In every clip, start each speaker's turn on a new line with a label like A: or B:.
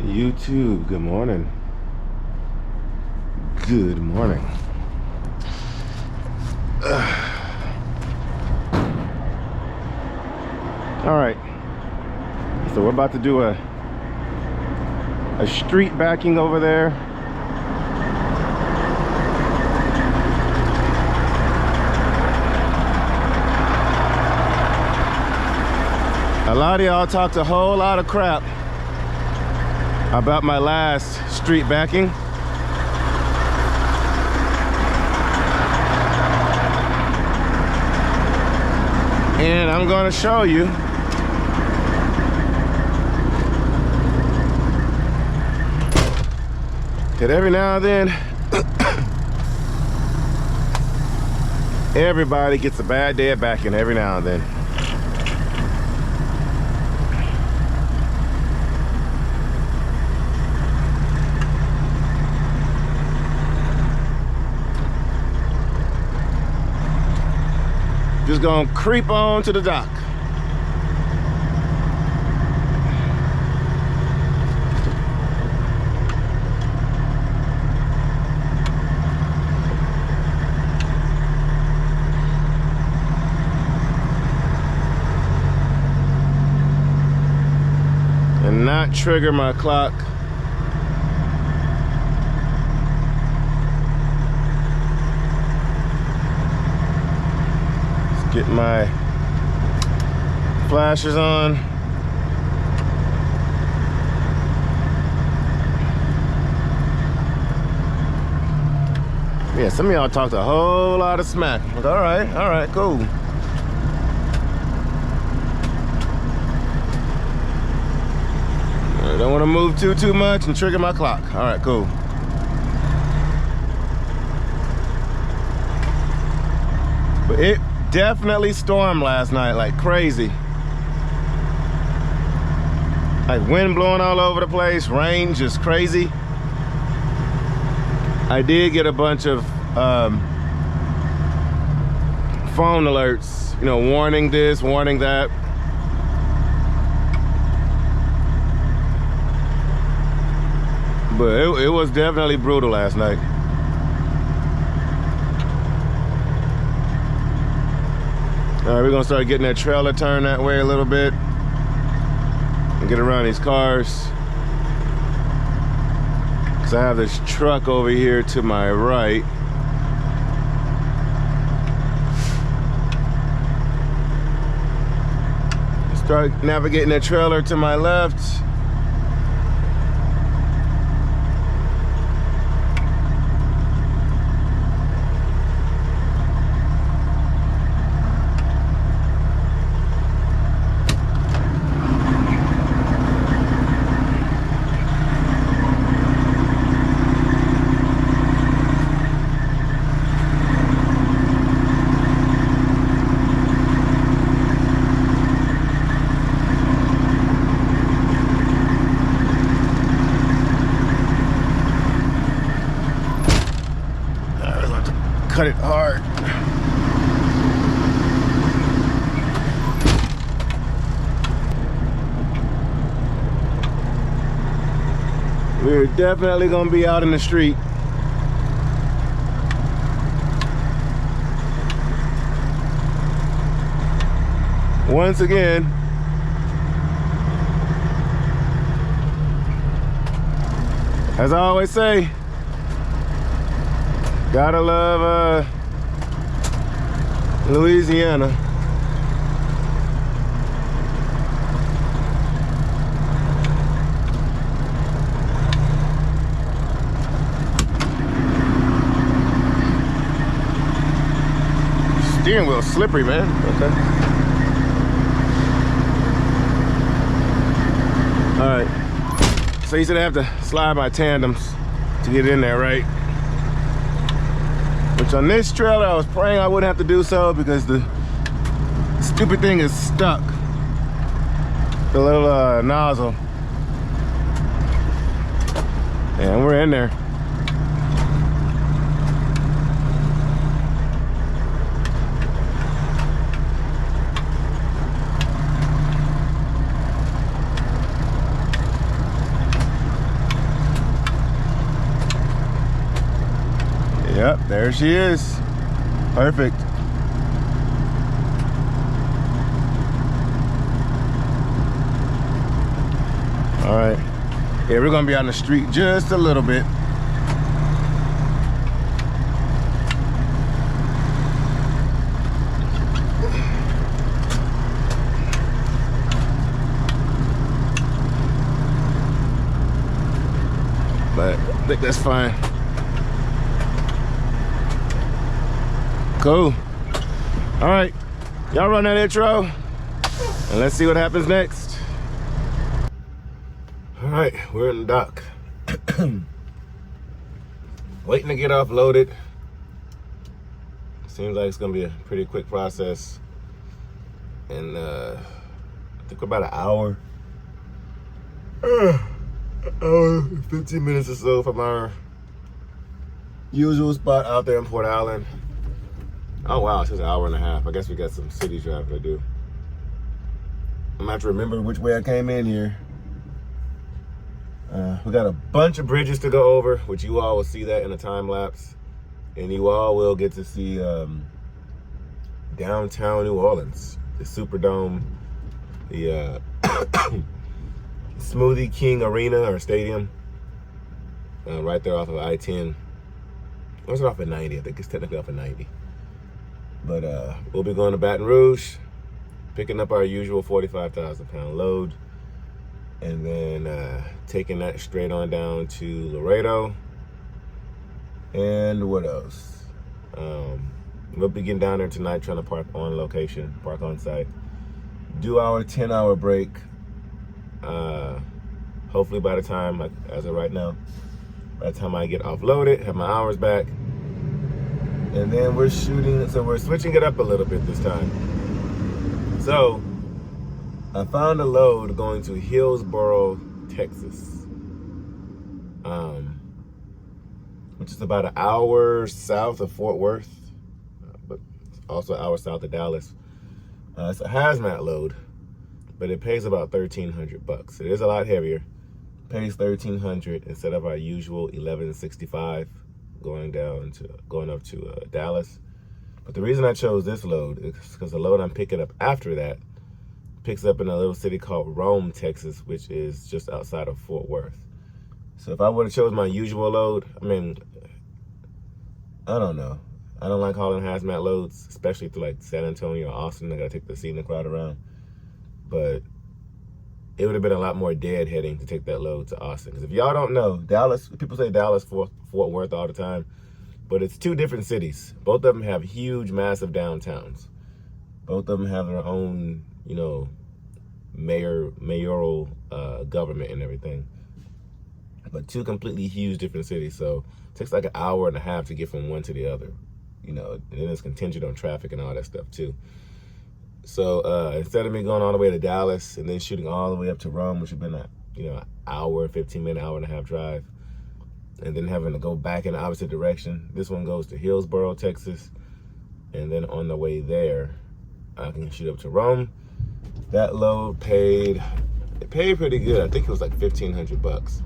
A: YouTube, good morning. Good morning. All right, so we're about to do a street backing over there. A lot of y'all talked a whole lot of crap about my last street backing. And I'm gonna show you that every now and then everybody gets a bad day at backing every now and then. Just gonna creep on to the dock. And not trigger my clock. Get my flashers on. Yeah, some of y'all talked a whole lot of smack. Like, all right, cool. I don't want to move too much and trigger my clock. All right, cool. But it definitely stormed last night like crazy. Like wind blowing all over the place, rain just crazy. I did get a bunch of phone alerts, you know, warning this, warning that. But it was definitely brutal last night. All right, we're gonna start getting that trailer turned that way a little bit and get around these cars. Cause I have this truck over here to my right. Start navigating that trailer to my left. Cut it hard. We're definitely gonna be out in the street. Once again, as I always say, gotta love Louisiana. Steering wheel slippery, man. Okay. All right. So you said I have to slide my tandems to get in there, right? Which on this trailer, I was praying I wouldn't have to do so because the stupid thing is stuck. The little nozzle. And we're in there. Yep, there she is. Perfect. All right. Yeah, we're gonna be on the street just a little bit. But I think that's fine. Cool. All right, y'all run that intro and let's see what happens next. All right, we're in the dock. Waiting to get offloaded. Seems like it's gonna be a pretty quick process. And I think we're about an hour. Hour, 15 minutes or so from our usual spot out there in Port Allen. Oh wow, it's just an hour and a half. I guess we got some city driving to do. I'm gonna have to remember which way I came in here. We got a bunch of bridges to go over, which you all will see that in a time lapse. And you all will get to see downtown New Orleans, the Superdome, the Smoothie King Arena or Stadium, right there off of I-10. Or is it off of 90? I think it's technically off of 90. But we'll be going to Baton Rouge, picking up our usual 45,000-pound load, and then taking that straight on down to Laredo. And what else? We'll be getting down there tonight, trying to park on location, park on site, do our 10-hour break. Hopefully by the time, like as of right now, by the time I get offloaded, have my hours back, and then we're shooting, so we're switching it up a little bit this time. So I found a load going to Hillsboro, Texas, which is about an hour south of Fort Worth, but also an hour south of Dallas. It's a hazmat load, but it pays about $1,300. It is a lot heavier. It pays $1,300 instead of our usual $1,165 going up to Dallas. But the reason I chose this load is because the load I'm picking up after that picks up in a little city called Rome, Texas, which is just outside of Fort Worth. So if I would have chosen my usual load, I mean, I don't know. I don't like hauling hazmat loads, especially to like San Antonio or Austin. I gotta take the scenic route around. But it would have been a lot more deadheading to take that load to Austin. Because if y'all don't know, Dallas, people say Dallas, Fort Worth all the time, but it's two different cities. Both of them have huge, massive downtowns. Both of them have their own, you know, mayoral government and everything. But two completely huge different cities. So it takes like an hour and a half to get from one to the other. You know, and then it's contingent on traffic and all that stuff too. So instead of me going all the way to Dallas and then shooting all the way up to Rome, which would have been an hour, 15-minute, hour and a half drive, and then having to go back in the opposite direction, this one goes to Hillsboro, Texas, and then on the way there, I can shoot up to Rome. That load paid pretty good. I think it was like $1,500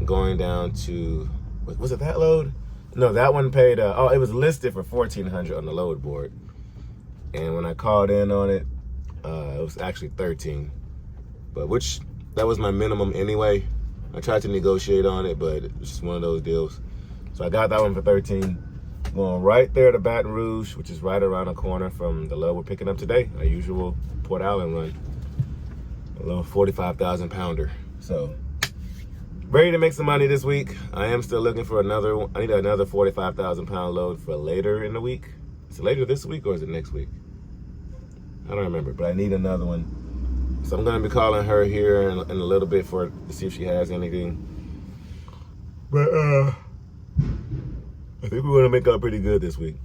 A: going down to, was it that load? No, that one paid, it was listed for $1,400 on the load board. And when I called in on it, it was actually $13. But that was my minimum anyway. I tried to negotiate on it, but it was just one of those deals. So I got that one for $13. Going right there to Baton Rouge, which is right around the corner from the load we're picking up today, our usual Port Allen run. A little 45,000 pounder. So ready to make some money this week. I am still looking for another one. I need another 45,000 pound load for later in the week. Is it later this week or is it next week? I don't remember, but I need another one. So I'm gonna be calling her here in a little bit to see if she has anything. But I think we're gonna make out pretty good this week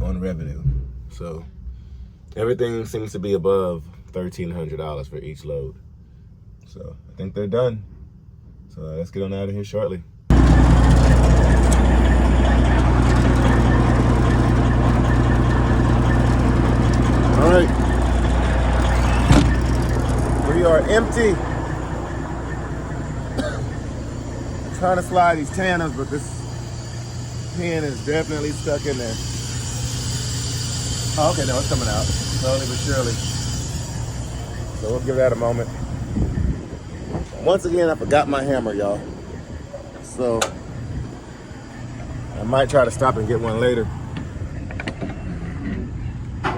A: on revenue. So everything seems to be above $1,300 for each load. So I think they're done. So let's get on out of here shortly. All right, we are empty. Trying to slide these tanners, but this pin is definitely stuck in there. Oh, okay, no, it's coming out. Slowly but surely. So we'll give that a moment. Once again, I forgot my hammer, y'all. So I might try to stop and get one later. All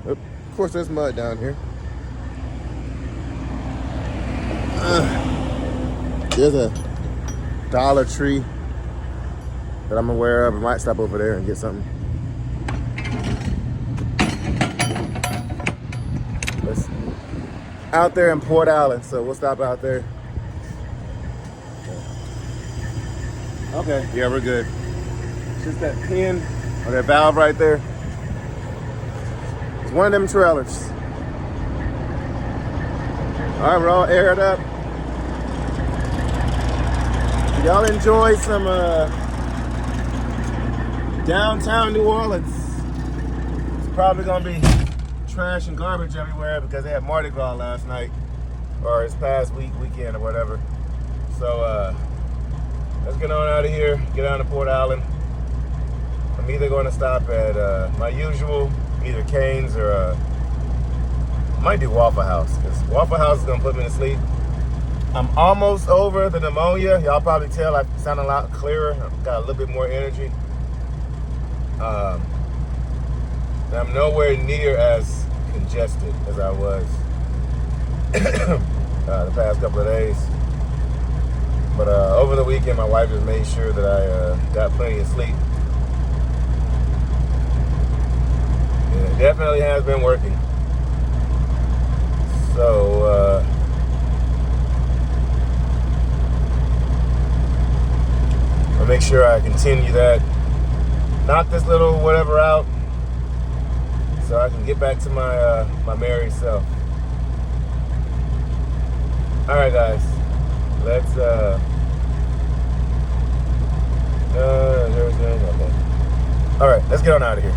A: right. Of course, there's mud down here. There's a Dollar Tree that I'm aware of. I might stop over there and get something. It's out there in Port Allen, so we'll stop out there. Okay, yeah, we're good. It's just that pin or that valve right there. It's one of them trailers. All right, we're all aired up. Y'all enjoy some downtown New Orleans. It's probably gonna be trash and garbage everywhere because they had Mardi Gras last night or this past weekend or whatever. So let's get on out of here, get down to Port Allen. I'm either going to stop at my usual, either Cane's or I might do Waffle House because Waffle House is gonna put me to sleep. I'm almost over the pneumonia. Y'all probably tell I sound a lot clearer. I've got a little bit more energy. I'm nowhere near as congested as I was the past couple of days. But over the weekend, my wife just made sure that I got plenty of sleep. And it definitely has been working. So, I'll make sure I continue that. Knock this little whatever out so I can get back to my my merry self. All right, guys. Let's okay. All right, let's get on out of here.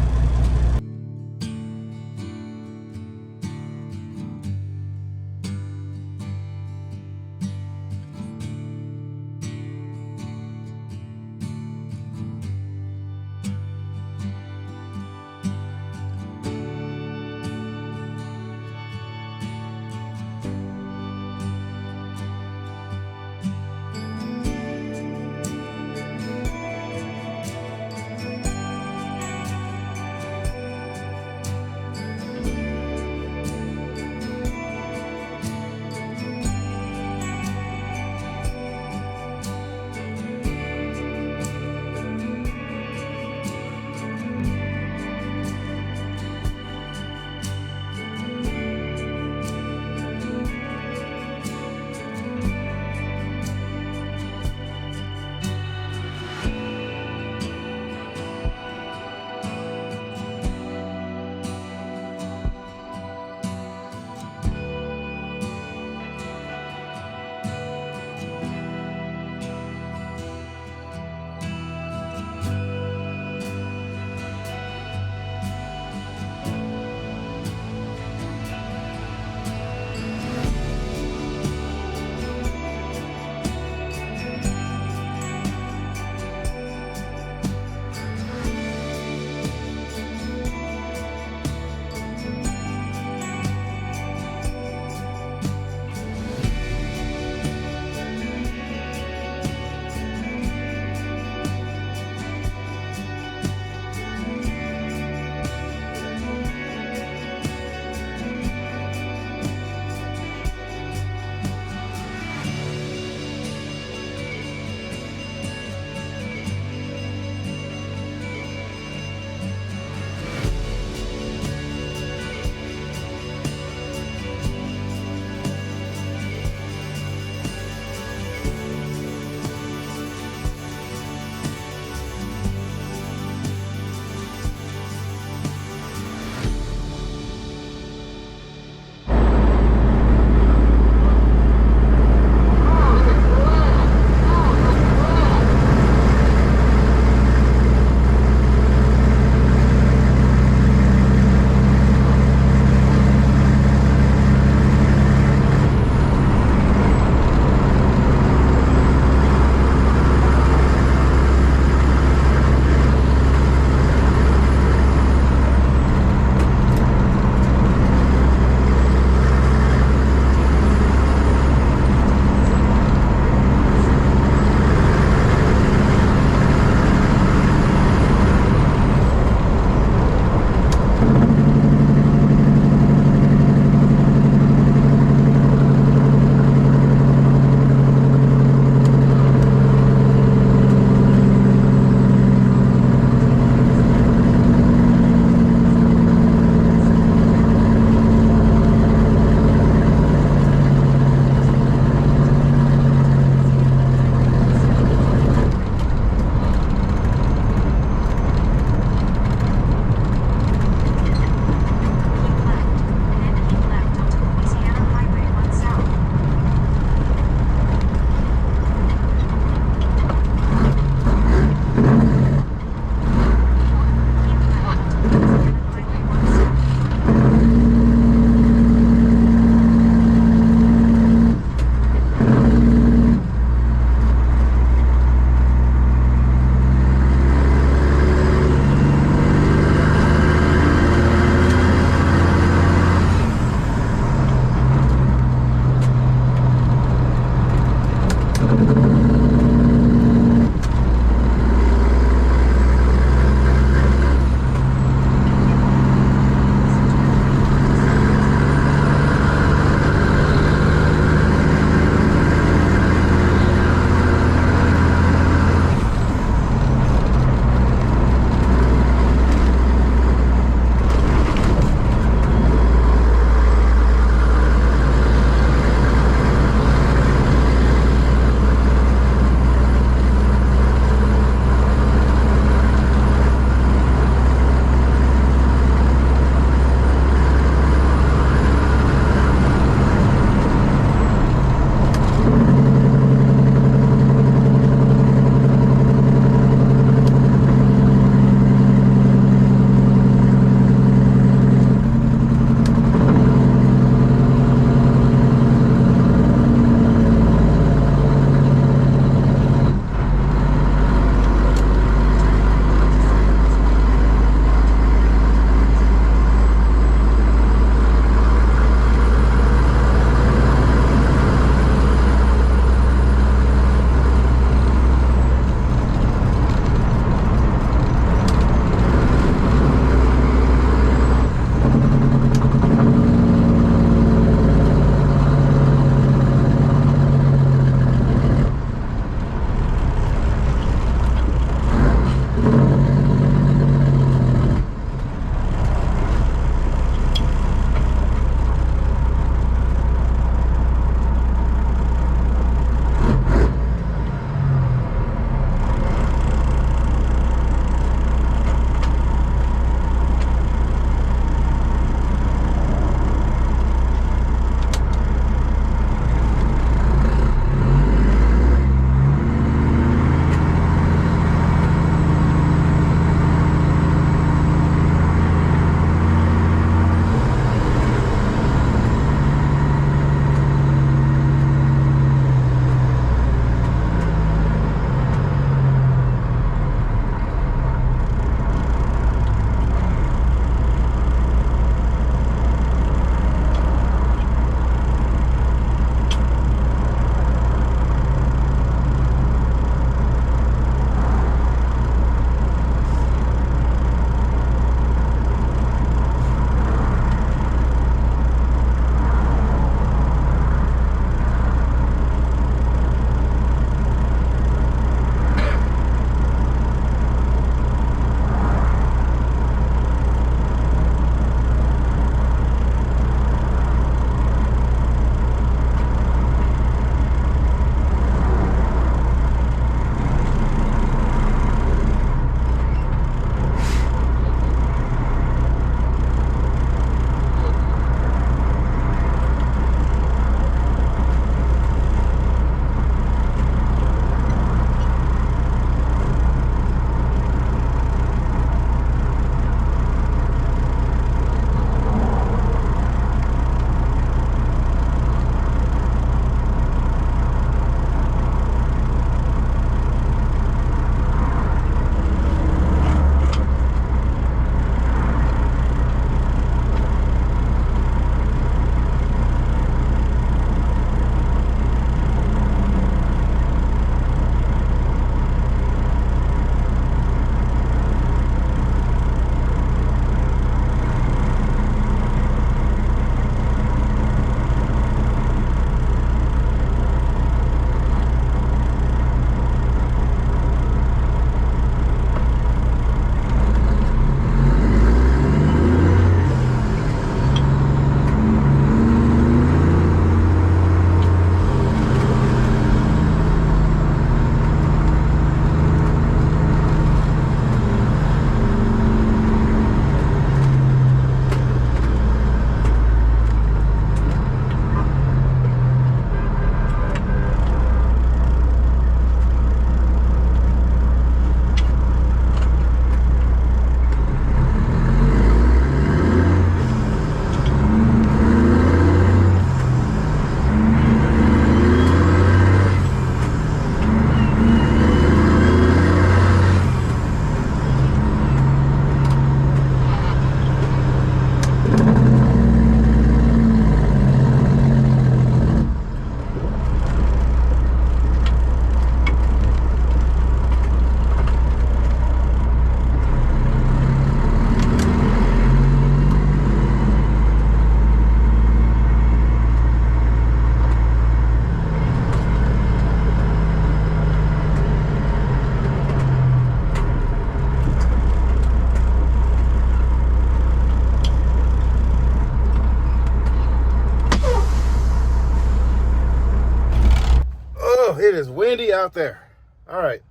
A: Oh, it is windy out there. All right.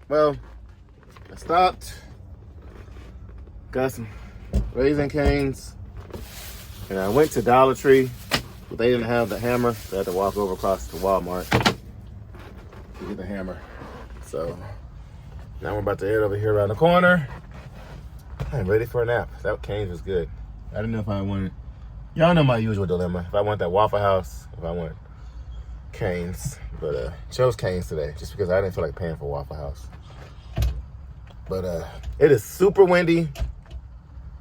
A: Well, I stopped, got some Raisin Canes, and I went to Dollar Tree, but they didn't have the hammer, so I had to walk over across to Walmart to get the hammer. So now we're about to head over here around the corner. I'm ready for a nap. That Canes was good. I didn't know if I wanted, y'all know my usual dilemma. If I want that Waffle House, if I want Canes, but chose Canes today just because I didn't feel like paying for Waffle House. But it is super windy.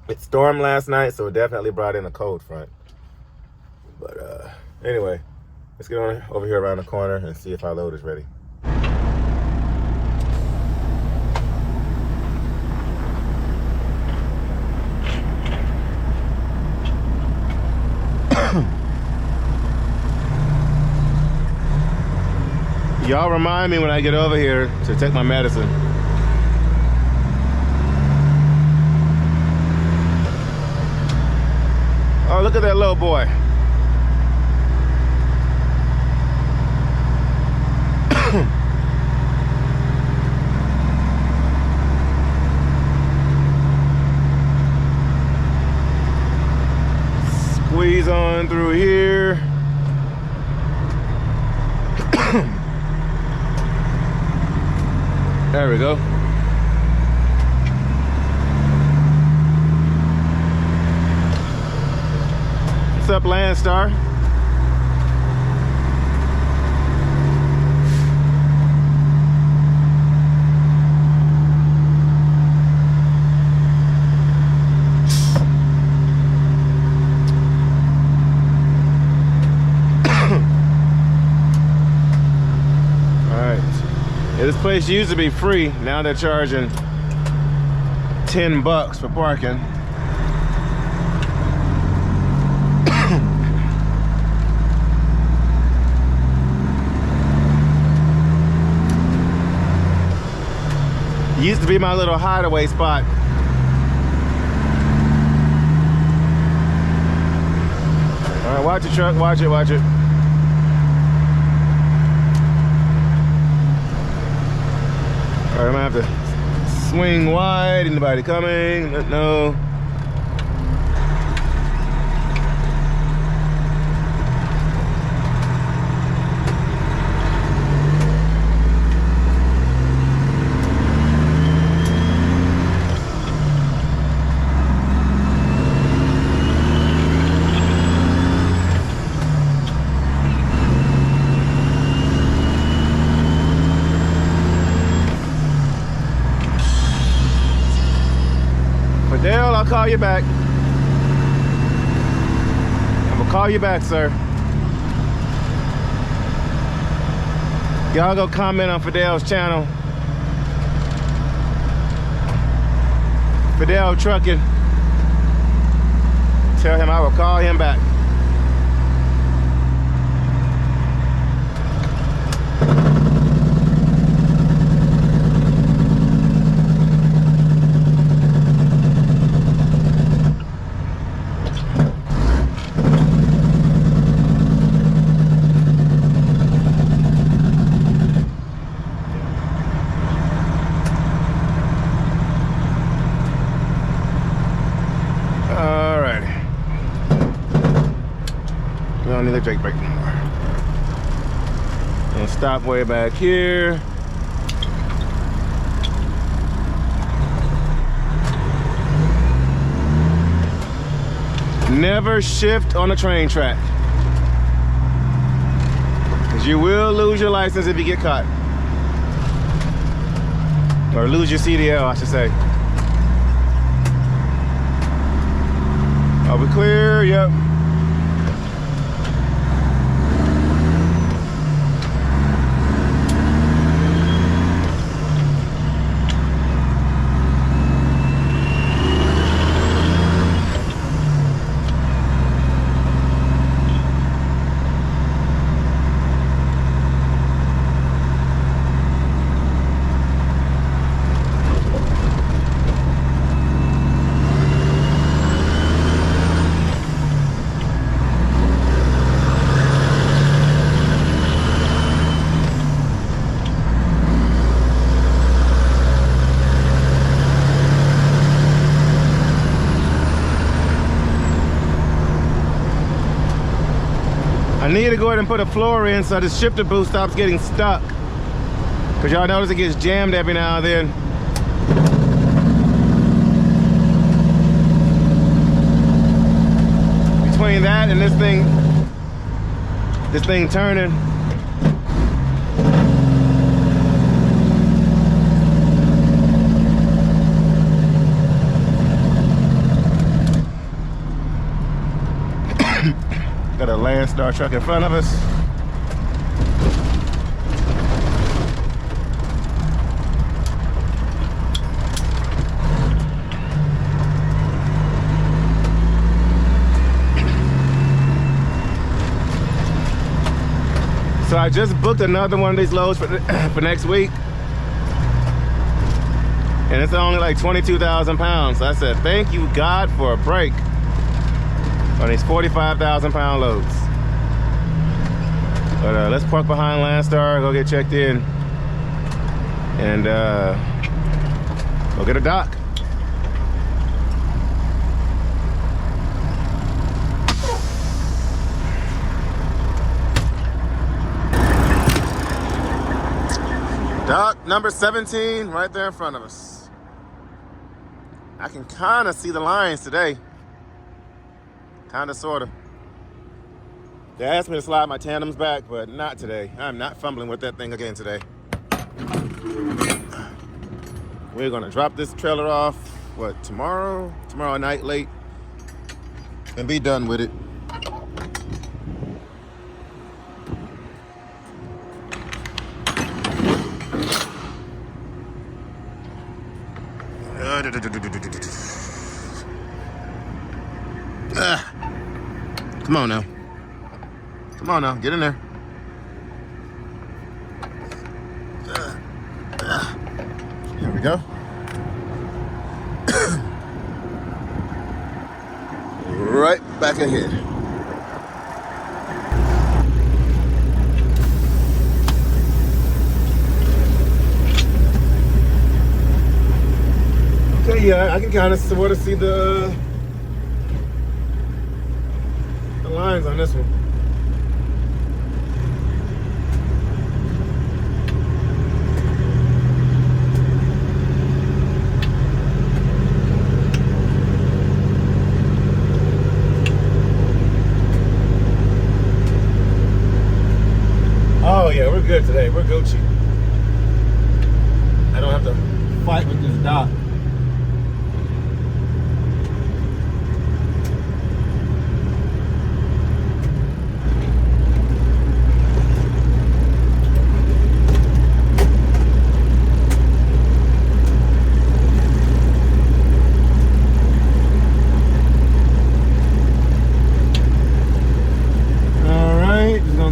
A: It stormed last night, so it definitely brought in a cold front. But anyway, let's get on over here around the corner and see if our load is ready. Y'all remind me when I get over here to take my medicine. Oh, look at that little boy. Squeeze on through here. There we go. What's up, Landstar? This place used to be free. Now they're charging $10 for parking. Used to be my little hideaway spot. All right, watch the truck, watch it, watch it. All right, I'm gonna have to swing wide. Anybody coming? No. Dale, I'll call you back. I'm gonna call you back, sir. Y'all go comment on Fidel's channel. Fidel Trucking. Tell him I will call him back. Don't need a Jake brake anymore. And stop way back here. Never shift on a train track, because you will lose your license if you get caught. Or lose your CDL, I should say. Are we clear? Yep. I need to go ahead and put a floor in so the shifter boot stops getting stuck. Cause y'all notice it gets jammed every now and then. Between that and this thing turning. Got a LoneStar truck in front of us. So I just booked another one of these loads for next week. And it's only like 22,000 pounds. So I said, thank you God for a break on these 45,000 pound loads. But let's park behind LoneStar, go get checked in, and go get a dock. Dock number 17 right there in front of us. I can kind of see the lines today. Kind of, sort of. They asked me to slide my tandems back, but not today. I'm not fumbling with that thing again today. We're gonna drop this trailer off, what, tomorrow? Tomorrow night late, and be done with it. Come on now. Come on now, get in there. There we go. Right back ahead. Okay, yeah, I can kind of sort of see the lines on this one. Oh yeah, we're good today. We're Gucci. I don't have to fight with this dock.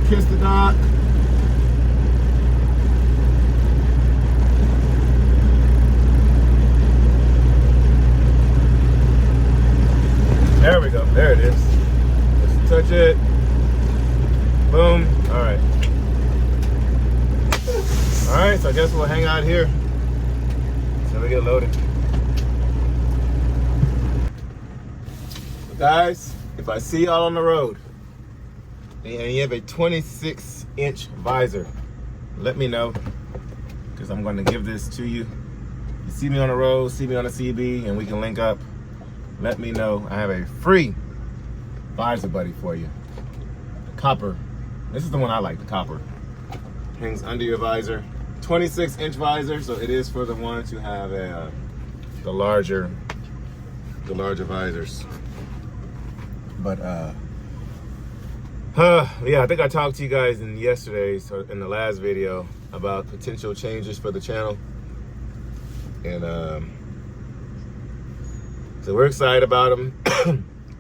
A: Kiss the dock. There we go. There it is. Just touch it. Boom. All right. All right. So I guess we'll hang out here until we get loaded. But guys, if I see y'all on the road and you have a 26-inch visor, let me know, because I'm going to give this to you. You see me on the road, see me on the CB, and we can link up. Let me know. I have a free Visor Buddy for you. The copper. This is the one I like, the copper. Hangs under your visor. 26-inch visor, so it is for the ones who have the larger visors. But yeah, I think I talked to you guys in the last video about potential changes for the channel, and so we're excited about them.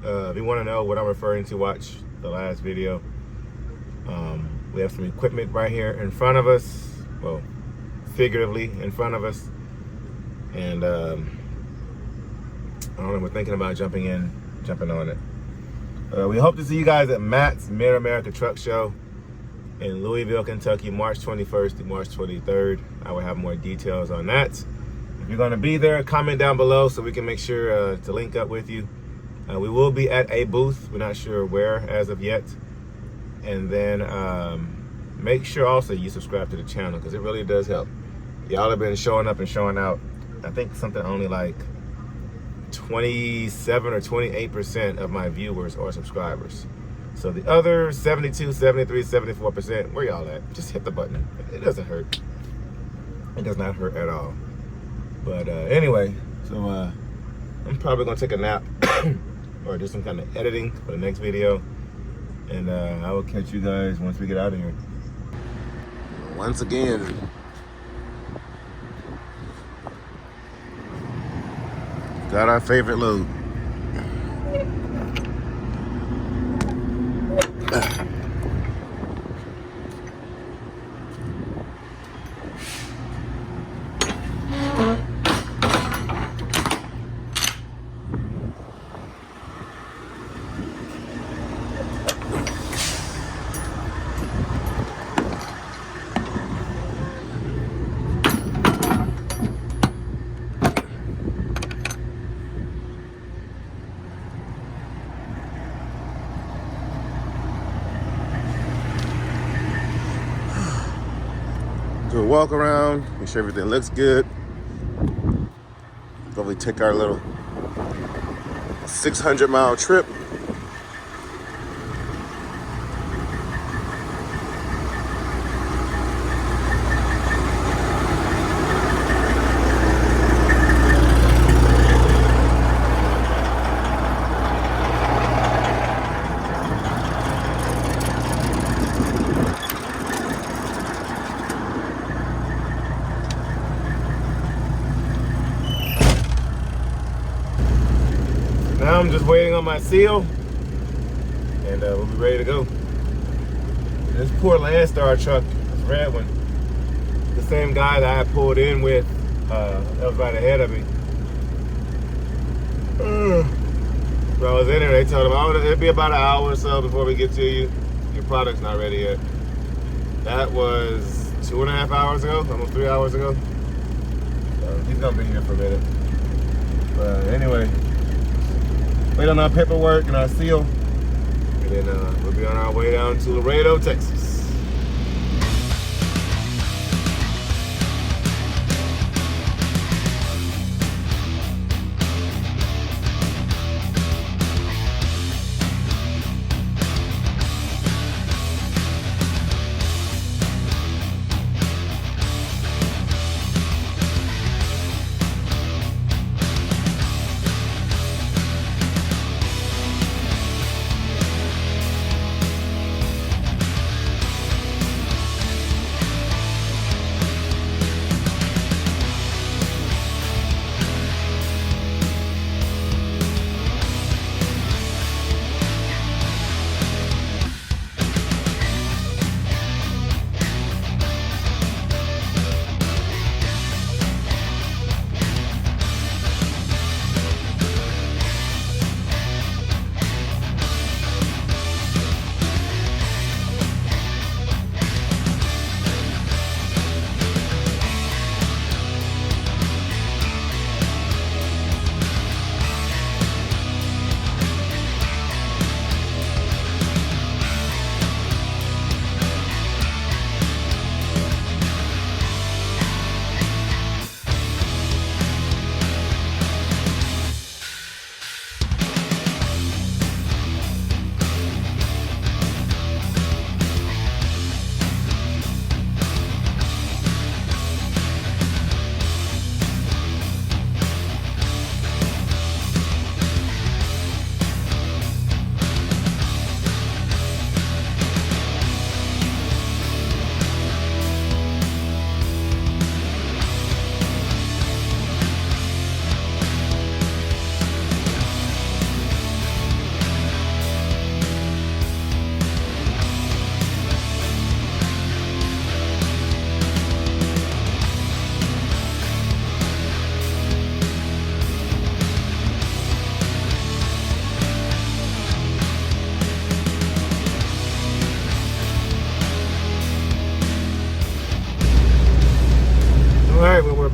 A: If you want to know what I'm referring to, watch the last video. We have some equipment right here in front of us, well, figuratively in front of us, and I don't know, we're thinking about jumping on it. We hope to see you guys at Matt's Mid-America Truck Show in Louisville, Kentucky, March 21st to March 23rd. I will have more details on that. If you're going to be there, comment down below so we can make sure to link up with you. We will be at a booth. We're not sure where as of yet. And then make sure also you subscribe to the channel, because it really does help. Y'all have been showing up and showing out. I think something only like 27 or 28% of my viewers are subscribers. So the other 72, 73, 74%, where y'all at? Just hit the button. It doesn't hurt. It does not hurt at all. But anyway, so I'm probably gonna take a nap or do some kind of editing for the next video. And I will catch you guys once we get out of here. Once again, got our favorite load. Do a walk around, make sure everything looks good. Probably take our little 600-mile trip. Now I'm just waiting on my seal, and we'll be ready to go. This poor LoneStar truck, this red one, the same guy that I pulled in with, that was right ahead of me. When I was in there, they told him, oh, it'll be about an hour or so before we get to you. Your product's not ready yet. That was 2.5 hours ago, almost 3 hours ago. So he's gonna be here for a minute. But anyway, wait on our paperwork and our seal, and then we'll be on our way down to Laredo, Texas.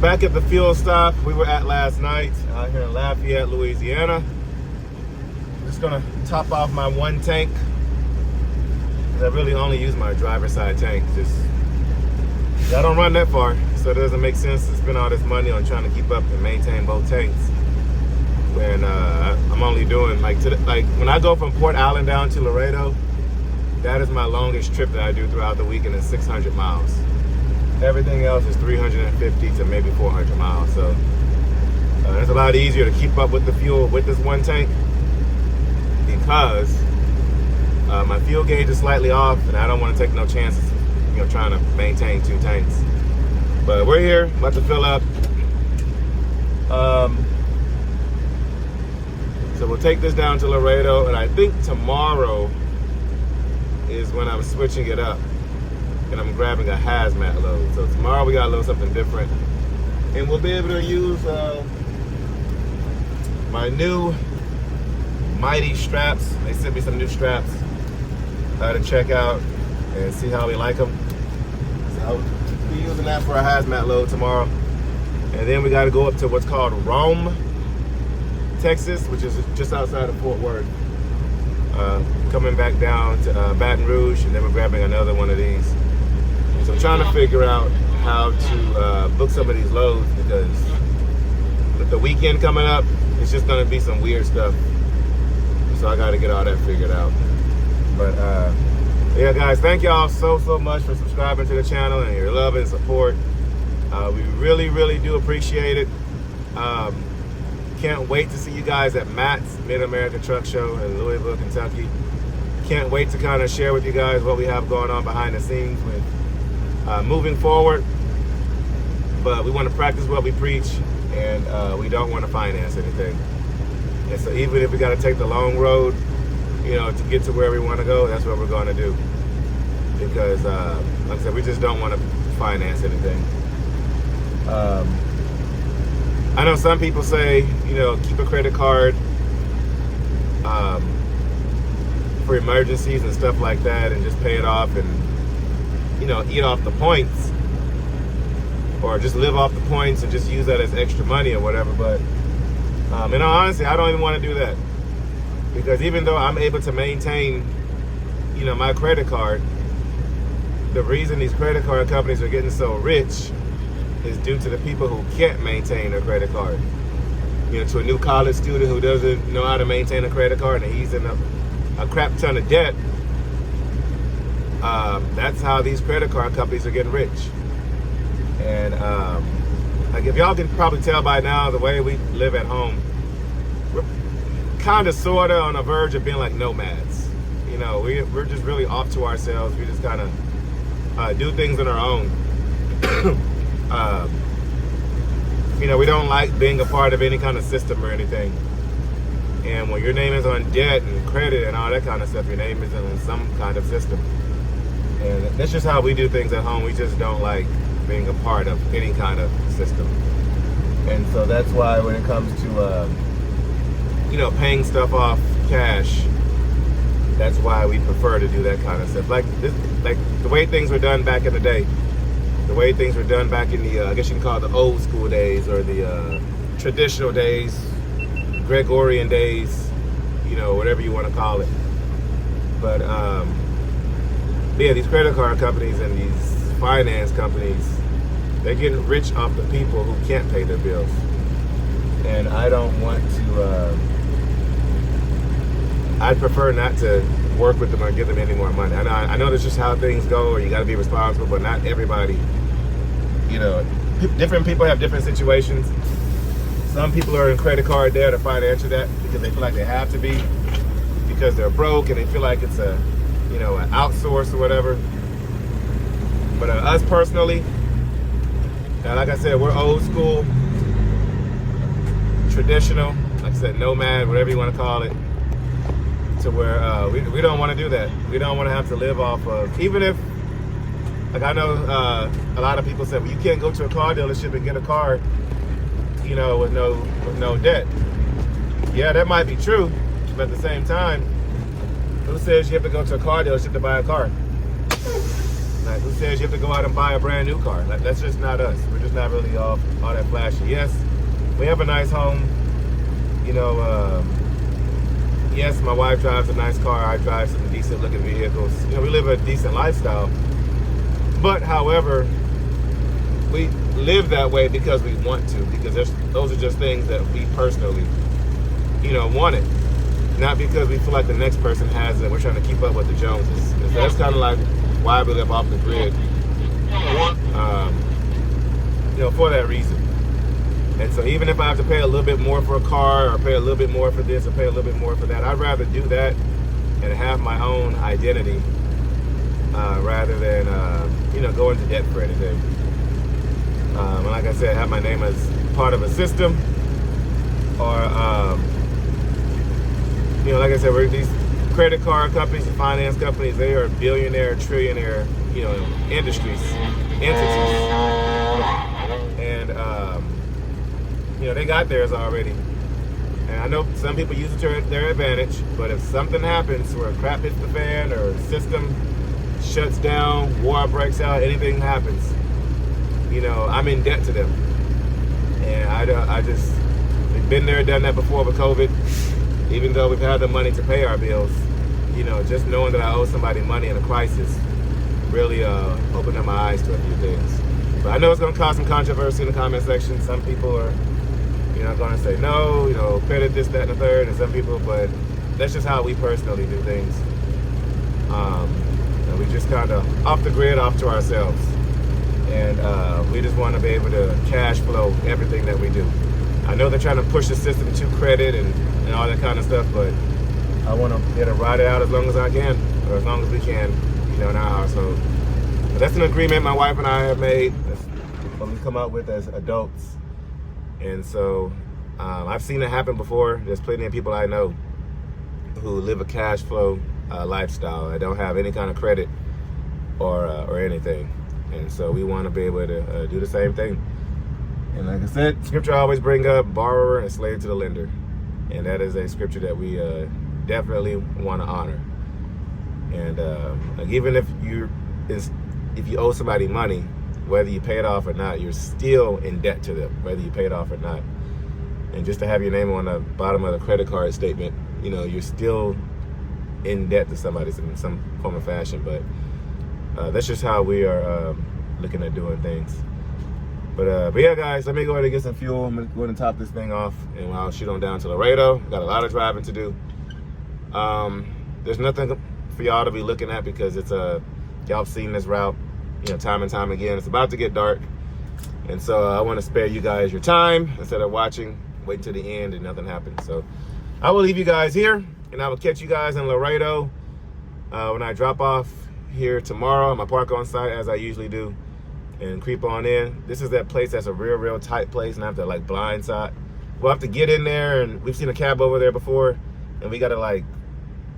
A: Back at the fuel stop we were at last night out here in Lafayette, Louisiana. Just gonna top off my one tank I really only use my driver's side tank. Just, I don't run that far, so it doesn't make sense to spend all this money on trying to keep up and maintain both tanks. When I'm only doing like when I go from Port Allen down to Laredo, that is my longest trip that I do throughout the week, and it's 600 miles. Everything else is 350 to maybe 400 miles. So it's a lot easier to keep up with the fuel with this one tank because my fuel gauge is slightly off, and I don't want to take no chances, trying to maintain 2 tanks. But we're here, about to fill up. So we'll take this down to Laredo, and I think tomorrow is when I'm switching it up, and I'm grabbing a hazmat load. So tomorrow we got a little something different, and we'll be able to use my new MyTee straps. They sent me some new straps to check out and see how we like them. So I'll be using that for a hazmat load tomorrow. And then we got to go up to what's called Rome, Texas, which is just outside of Fort Worth. Coming back down to Baton Rouge, and then we're grabbing another one of these. So I'm trying to figure out how to book some of these loads, because with the weekend coming up, it's just going to be some weird stuff. So I got to get all that figured out. But yeah, guys, thank y'all so much for subscribing to the channel and your love and support. We really do appreciate it. Can't wait to see you guys at Matt's Mid-America Truck Show in Louisville, Kentucky. Can't wait to kind of share with you guys what we have going on behind the scenes with moving forward. But we want to practice what we preach, and we don't want to finance anything. And so even if we got to take the long road, to get to where we want to go, that's what we're going to do. Because, like I said, we just don't want to finance anything. I know some people say, keep a credit card for emergencies and stuff like that, and just pay it off and, eat off the points, or just live off the points and just use that as extra money or whatever. But in all honesty, I don't even want to do that, because even though I'm able to maintain, my credit card, the reason these credit card companies are getting so rich is due to the people who can't maintain their credit card. To a new college student who doesn't know how to maintain a credit card and he's in a crap ton of debt, that's how these credit card companies are getting rich. And like, if y'all can probably tell by now, the way we live at home, we're kind of sort of on the verge of being like nomads. We're just really off to ourselves. We just kind of do things on our own. We don't like being a part of any kind of system or anything. And when your name is on debt and credit and all that kind of stuff, your name is in some kind of system. And that's just how we do things at home. We just don't like being a part of any kind of system. And so that's why when it comes to, paying stuff off cash, that's why we prefer to do that kind of stuff. Like the way things were done back in the day. The way things were done back in the, I guess you can call it the old school days, or the traditional days, Gregorian days, whatever you want to call it. But yeah, these credit card companies and these finance companies, they're getting rich off the people who can't pay their bills. And I don't want to, I'd prefer not to work with them or give them any more money. I know that's just how things go, or you got to be responsible, but not everybody. Different people have different situations. Some people are in credit card debt or financial debt because they feel like they have to be, because they're broke and they feel like it's an outsource or whatever. But us personally, like I said, we're old school, traditional, like I said, nomad, whatever you want to call it. To where we don't want to do that. We don't want to have to live off of, even if, like, I know a lot of people say, well, you can't go to a car dealership and get a car, with no debt. Yeah, that might be true, but at the same time, who says you have to go to a car dealership to buy a car? Like, who says you have to go out and buy a brand new car? Like, that's just not us. We're just not really all that flashy. Yes, we have a nice home, yes, my wife drives a nice car. I drive some decent looking vehicles. You know, we live a decent lifestyle. But however, we live that way because we want to, because those are just things that we personally, you know, wanted. Not because we feel like the next person has it. We're trying to keep up with the Joneses. And so that's kind of like why we live off the grid. You know, for that reason. And so even if I have to pay a little bit more for a car, or pay a little bit more for this, or pay a little bit more for that, I'd rather do that and have my own identity rather than you know, go into debt for anything. And like I said, have my name as part of a system, or you know, like I said, we're these credit card companies and finance companies. They are billionaire, trillionaire, you know, entities, and you know, they got theirs already. And I know some people use it to their advantage, but if something happens where crap hits the fan, or the system shuts down, war breaks out, anything happens, you know, I'm in debt to them. And I just, we've been there, done that before with COVID. Even though we've had the money to pay our bills, you know, just knowing that I owe somebody money in a crisis really opened up my eyes to a few things. But I know it's going to cause some controversy in the comment section. Some people are, you know, going to say no, you know, credit this, that, and the third, and some people, but that's just how we personally do things. And we just kind of off the grid, off to ourselves. And we just want to be able to cash flow everything that we do. I know they're trying to push the system to credit and all that kind of stuff, but I want to get to ride it out as long as I can, or as long as we can, you know, in our household. But that's an agreement my wife and I have made. That's what we come up with as adults. And so I've seen it happen before. There's plenty of people I know who live a cash flow lifestyle. I don't have any kind of credit or anything. And so we want to be able to do the same thing. And like I said, scripture I always bring up, borrower and slave to the lender. And that is a scripture that we definitely want to honor. And like even if you owe somebody money, whether you pay it off or not, you're still in debt to them, whether you pay it off or not. And just to have your name on the bottom of the credit card statement, you know, you're still in debt to somebody in some form or fashion. But that's just how we are looking at doing things. But yeah, guys, let me go ahead and get some fuel. I'm going to go ahead and top this thing off, and I'll shoot on down to Laredo. Got a lot of driving to do. There's nothing for y'all to be looking at because it's y'all have seen this route, you know, time and time again. It's about to get dark, and so I want to spare you guys your time instead of waiting till the end and nothing happens. So I will leave you guys here, and I will catch you guys in Laredo when I drop off here tomorrow. I'm gonna park on site as I usually do and creep on in. This is that place that's a real tight place, and I have to like blindside. We'll have to get in there, and we've seen a cab over there before, and we gotta like,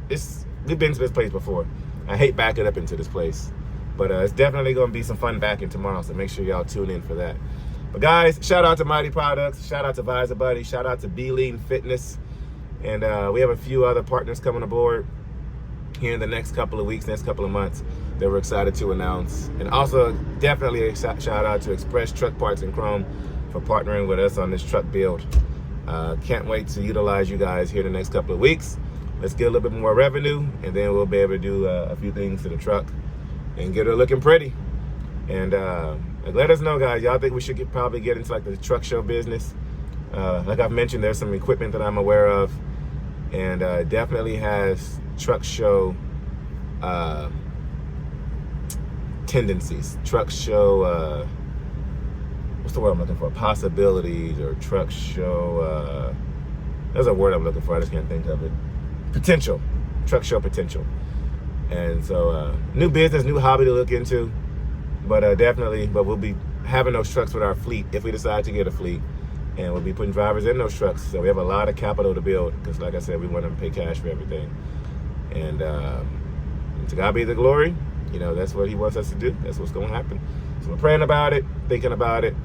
A: we've been to this place before. I hate backing up into this place, but it's definitely gonna be some fun backing tomorrow, so make sure y'all tune in for that. But guys, shout out to MyTee Products, shout out to Visor Buddy, shout out to Be Lean Fitness, and we have a few other partners coming aboard here in the next couple of weeks, next couple of months that we're excited to announce. And also definitely a shout out to Express Truck Parts and Chrome for partnering with us on this truck build. Can't wait to utilize you guys here in the next couple of weeks. Let's get a little bit more revenue, and then we'll be able to do a few things to the truck and get her looking pretty. And let us know, guys, y'all think we should probably get into like the truck show business. Like I've mentioned, there's some equipment that I'm aware of, and definitely has truck show tendencies, truck show, what's the word I'm looking for? Possibilities, or truck show, there's a word I'm looking for, I just can't think of it. Potential, truck show potential. And so new business, new hobby to look into, but we'll be having those trucks with our fleet if we decide to get a fleet, and we'll be putting drivers in those trucks. So we have a lot of capital to build, because like I said, we want to pay cash for everything. And to God be the glory. You know, that's what he wants us to do. That's what's going to happen. So we're praying about it, thinking about it,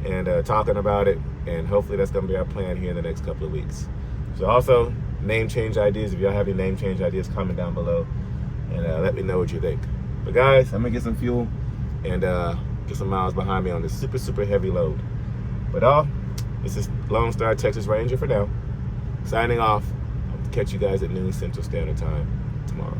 A: and talking about it. And hopefully that's going to be our plan here in the next couple of weeks. So also, name change ideas. If y'all have any name change ideas, comment down below. And let me know what you think. But guys, I'm going to get some fuel and get some miles behind me on this super heavy load. But this is Lone Star Texas Ranger for now. Signing off. Catch you guys at noon Central Standard Time tomorrow.